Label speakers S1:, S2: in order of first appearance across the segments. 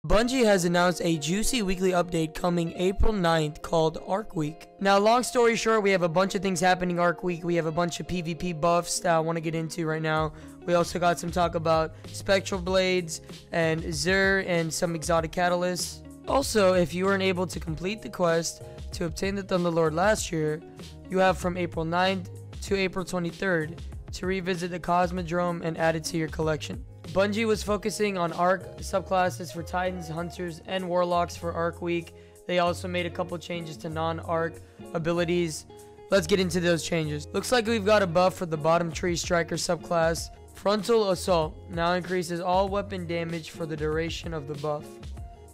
S1: Bungie has announced a juicy weekly update coming April 9th called Arc Week. Now, long story short, we have a bunch of things happening Arc Week. We have a bunch of PvP buffs that I want to get into right now. We also got some talk about Spectral Blades and Zur and some exotic catalysts. Also, if you weren't able to complete the quest to obtain the Thunderlord last year, you have from April 9th to April 23rd to revisit the Cosmodrome and add it to your collection. Bungie was focusing on Arc subclasses for Titans, Hunters, and Warlocks for Arc Week. They also made a couple changes to non-Arc abilities. Let's get into those changes. Looks like we've got a buff for the bottom Tree Striker subclass. Frontal Assault now increases all weapon damage for the duration of the buff.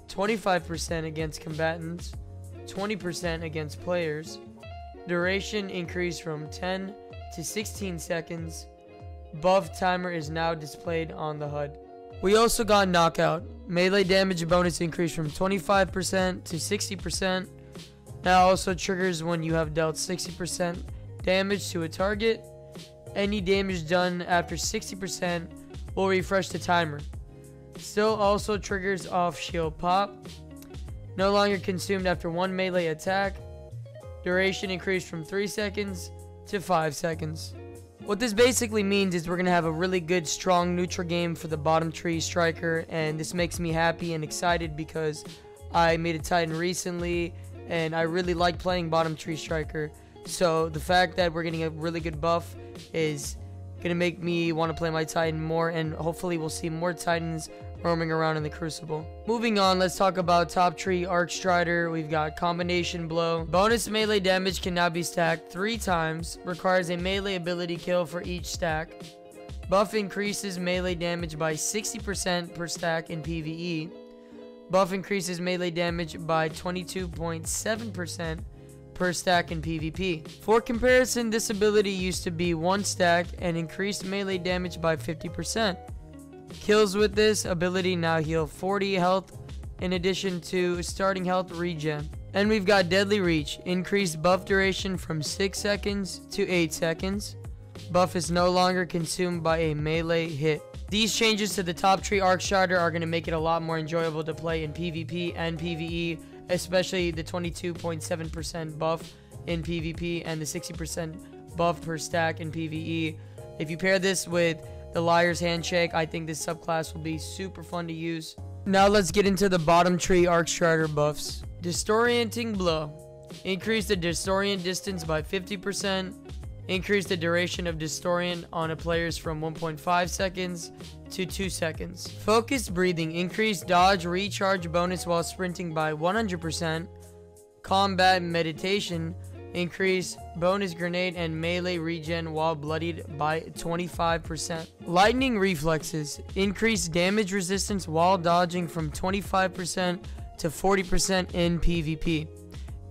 S1: 25% against combatants, 20% against players. Duration increased from 10 to 16 seconds. Buff timer is now displayed on the HUD. We also got Knockout. Melee damage bonus increased from 25% to 60%. Now also triggers when you have dealt 60% damage to a target. Any damage done after 60% will refresh the timer. Still also triggers off shield pop. No longer consumed after one melee attack. Duration increased from 3 seconds to 5 seconds. What this basically means is we're going to have a really good, strong neutral game for the bottom Tree Striker, and this makes me happy and excited because I made a Titan recently, and I really like playing bottom Tree Striker. So the fact that we're getting a really good buff is going to make me want to play my Titan more, and hopefully we'll see more Titans roaming around in the Crucible. Moving on, let's talk about top Tree Arcstrider. We've got Combination Blow. Bonus melee damage can now be stacked 3 times. Requires a melee ability kill for each stack. Buff increases melee damage by 60% per stack in PvE. Buff increases melee damage by 22.7% per stack in PvP. For comparison, this ability used to be 1 stack and increased melee damage by 50%. Kills with this ability now heal 40 health in addition to starting health regen. And we've got Deadly Reach. Increased buff duration from 6 seconds to 8 seconds. Buff is no longer consumed by a melee hit. These changes to the top Tree Arcstrider are going to make it a lot more enjoyable to play in PvP and PvE, especially the 22.7% buff in PvP and the 60% buff per stack in PvE. If you pair this with the Liar's Handshake, I think this subclass will be super fun to use. Now let's get into the bottom Tree Arcstrider buffs. Disorienting Blow. Increase the disorient distance by 50%. Increase the duration of disorient on a player's from 1.5 seconds to 2 seconds. Focused Breathing. Increase dodge recharge bonus while sprinting by 100%. Combat Meditation. Increase bonus grenade and melee regen while bloodied by 25%. Lightning Reflexes. Increase damage resistance while dodging from 25% to 40% in PvP.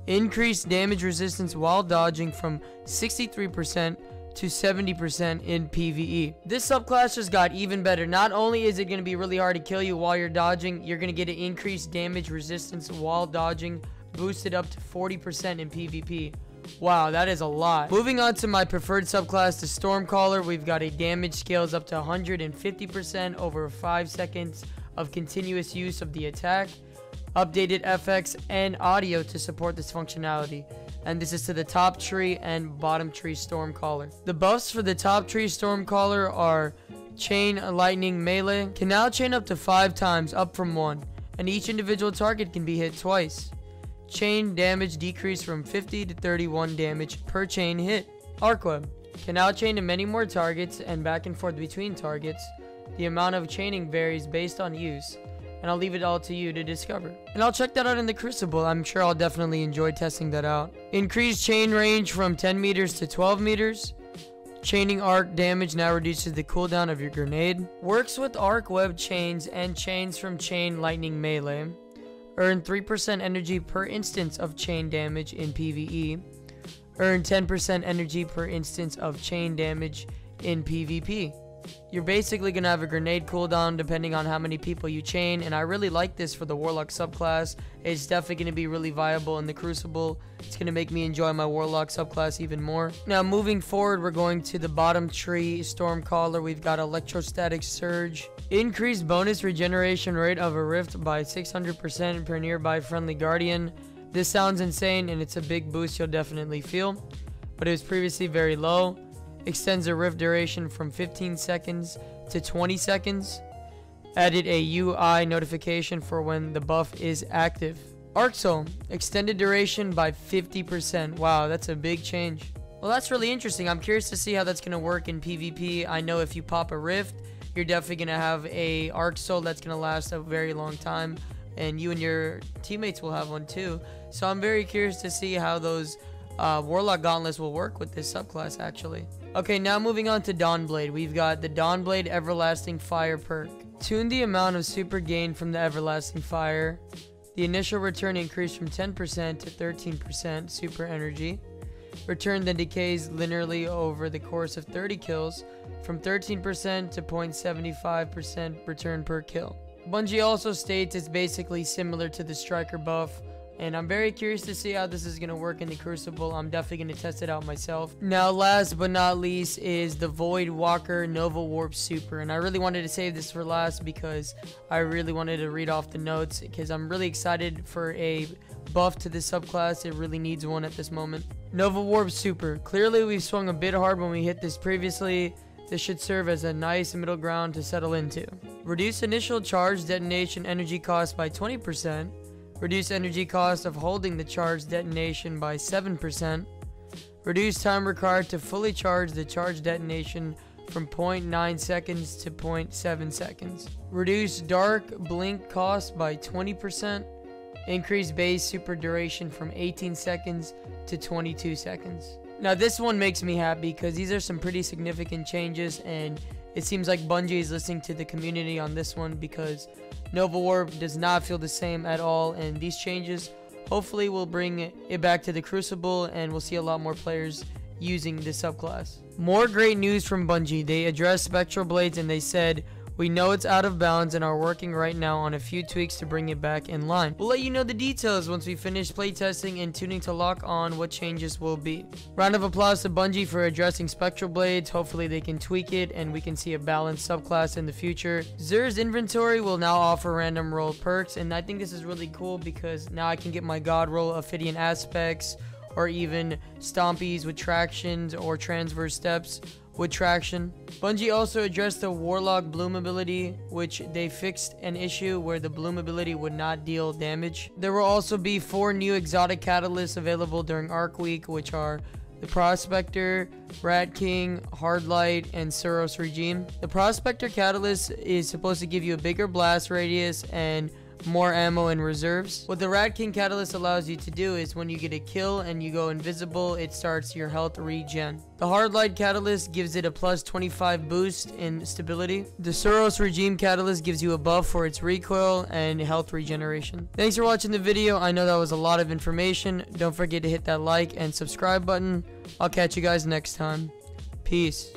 S1: Increase damage resistance while dodging from 63% to 70% in PvE. This subclass just got even better. Not only is it going to be really hard to kill you while you're dodging, you're going to get an increased damage resistance while dodging, boosted up to 40% in PvP. Wow, that is a lot. Moving on to my preferred subclass, the Stormcaller. We've got a damage scales up to 150% over 5 seconds of continuous use of the attack. Updated FX and audio to support this functionality. And this is to the top Tree and bottom Tree Stormcaller. The buffs for the top Tree Stormcaller are Chain Lightning Melee. Can now chain up to 5 times, up from 1. And each individual target can be hit twice. Chain damage decreased from 50 to 31 damage per chain hit. Arc Web. Can now chain to many more targets and back and forth between targets. The amount of chaining varies based on use, and I'll leave it all to you to discover. And I'll check that out in the Crucible. I'm sure I'll definitely enjoy testing that out. Increased chain range from 10 meters to 12 meters. Chaining arc damage now reduces the cooldown of your grenade. Works with arc web chains and chains from chain lightning melee. Earn 3% energy per instance of chain damage in PvE. Earn 10% energy per instance of chain damage in PvP. You're basically going to have a grenade cooldown depending on how many people you chain, and I really like this for the Warlock subclass. It's definitely going to be really viable in the Crucible. It's going to make me enjoy my Warlock subclass even more. Now moving forward, we're going to the bottom Tree Stormcaller. We've got Electrostatic Surge. Increased bonus regeneration rate of a rift by 600% per nearby friendly guardian. This sounds insane, and it's a big boost you'll definitely feel, but it was previously very low. Extends the rift duration from 15 seconds to 20 seconds. Added a UI notification for when the buff is active. Arc Soul, extended duration by 50%. Wow, that's a big change. Well, that's really interesting. I'm curious to see how that's going to work in PvP. I know if you pop a rift, you're definitely going to have a Arc Soul that's going to last a very long time, and you and your teammates will have one too. So I'm very curious to see how those Warlock Gauntlets will work with this subclass actually. Okay, now moving on to Dawnblade. We've got the Dawnblade Everlasting Fire perk. Tune the amount of super gain from the Everlasting Fire. The initial return increased from 10% to 13% super energy. Return then decays linearly over the course of 30 kills from 13% to 0.75% return per kill. Bungie also states it's basically similar to the Striker buff, and I'm very curious to see how this is going to work in the Crucible. I'm definitely going to test it out myself. Now, last but not least is the Void Walker Nova Warp Super. And I really wanted to save this for last because I really wanted to read off the notes, because I'm really excited for a buff to this subclass. It really needs one at this moment. Nova Warp Super. Clearly, we've swung a bit hard when we hit this previously. This should serve as a nice middle ground to settle into. Reduce initial charge detonation energy cost by 20%. Reduce energy cost of holding the charge detonation by 7%. Reduce time required to fully charge the charge detonation from 0.9 seconds to 0.7 seconds. Reduce dark blink cost by 20%. Increase base super duration from 18 seconds to 22 seconds. Now this one makes me happy because these are some pretty significant changes, and it seems like Bungie is listening to the community on this one, because Nova Warp does not feel the same at all, and these changes hopefully will bring it back to the Crucible, and we'll see a lot more players using this subclass. More great news from Bungie. They addressed Spectral Blades and they said, "We know it's out of bounds and are working right now on a few tweaks to bring it back in line. We'll let you know the details once we finish playtesting and tuning to lock on what changes will be." Round of applause to Bungie for addressing Spectral Blades. Hopefully they can tweak it and we can see a balanced subclass in the future. Xur's inventory will now offer random roll perks, and I think this is really cool because now I can get my God roll Ophidian Aspects, or even Stompies with tractions, or Transverse Steps with traction. Bungie also addressed the Warlock Bloom ability, which they fixed an issue where the Bloom ability would not deal damage. There will also be 4 new exotic catalysts available during Arc Week, which are the Prospector, Rat King, Hardlight, and Suros Regime. The Prospector catalyst is supposed to give you a bigger blast radius and more ammo in reserves. What the Rat King catalyst allows you to do is when you get a kill and you go invisible, it starts your health regen. The Hardlight catalyst gives it a plus 25 boost in stability. The Suros Regime catalyst gives you a buff for its recoil and health regeneration. Thanks for watching the video. I know that was a lot of information. Don't forget to hit that like and subscribe button. I'll catch you guys next time. Peace.